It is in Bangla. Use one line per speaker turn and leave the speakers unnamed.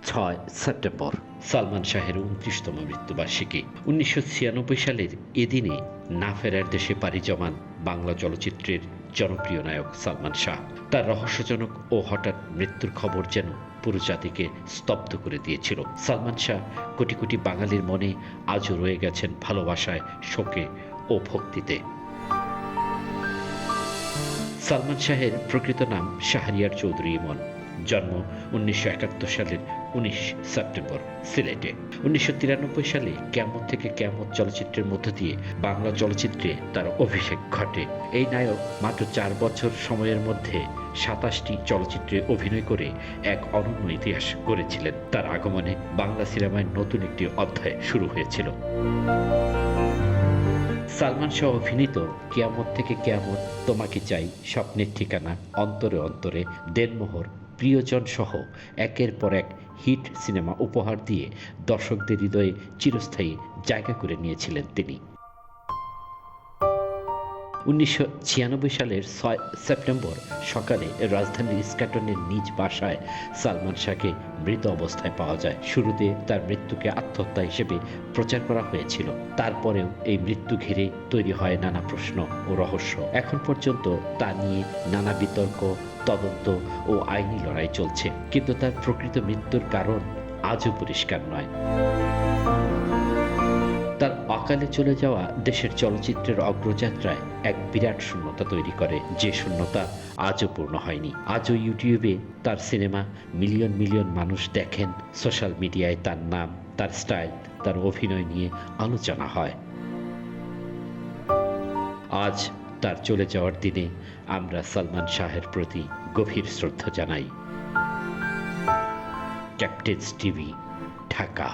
6 সেপ্টেম্বর সালমান শাহের 29তম মৃত্যুবার্ষিকী। 1996 সালের এদিনে না ফেরার দেশে পাড়ি জমান বাংলা চলচ্চিত্রের জনপ্রিয় নায়ক সালমান শাহ। তার রহস্যজনক ও হঠাৎ মৃত্যুর খবর যেন পুরো জাতিকে স্তব্ধ করে দিয়েছিল। সালমান শাহ কোটি কোটি বাঙালির মনে আজও রয়ে গেছেন ভালোবাসায়, শোকে ও ভক্তিতে। সালমান শাহের প্রকৃত নাম শাহরিয়ার চৌধুরী ইমন। জন্ম 1971 সালের 19 সেপ্টেম্বর সিলেটে। 1993 সালে কিয়ামত থেকে কিয়ামত চলচ্চিত্রের মধ্য দিয়ে বাংলা চলচ্চিত্রে তার অভিষেক ঘটে। এই নায়ক মাত্র 4 বছর সময়ের মধ্যে 27টি চলচ্চিত্রে অভিনয় করে এক অনন্য ইতিহাস গড়েছিলেন। তার আগমনে বাংলা সিনেমায় নতুন একটি অধ্যায় শুরু হয়েছিল। সালমান শাহ অভিনীত কিয়ামত থেকে কিয়ামত, তোমাকে চাই, স্বপ্নের ঠিকানা, অন্তরে অন্তরে, দেনমোহর, প্রিয়জন সহ একের পর এক হিট সিনেমা উপহার দিয়ে দর্শকদের হৃদয়ে চিরস্থায়ী জায়গা করে নিয়েছিলেন তিনি। 1996 সালের 6 সেপ্টেম্বর সকালে রাজধানীর ইস্কাটনের নিজ বাসায় সালমান শাহকে মৃত অবস্থায় পাওয়া যায়। শুরুতে তার মৃত্যুকে আত্মহত্যা হিসেবে প্রচার করা হয়েছিল। তারপরেও এই মৃত্যু ঘিরে তৈরি হয় নানা প্রশ্ন ও রহস্য। এখন পর্যন্ত তা নিয়ে নানা বিতর্ক, তদন্ত ও আইনি লড়াই চলছে, কিন্তু তার প্রকৃত মৃত্যুর কারণ আজও পরিষ্কার নয়। তার অকালে চলে যাওয়া দেশের চলচ্চিত্রের অগ্রযাত্রায় এক বিরাট শূন্যতা তৈরি করে, যে শূন্যতা আজও পূর্ণ হয়নি। আজও ইউটিউবে তার সিনেমা মিলিয়ন মিলিয়ন মানুষ দেখেন। সোশ্যাল মিডিয়ায় তার নাম, তার স্টাইল, তার অভিনয় নিয়ে আলোচনা হয়। আজ তার চলে যাওয়ার দিনে আমরা সালমান শাহের প্রতি গভীর শ্রদ্ধা জানাই। Captain's TV, Dhaka.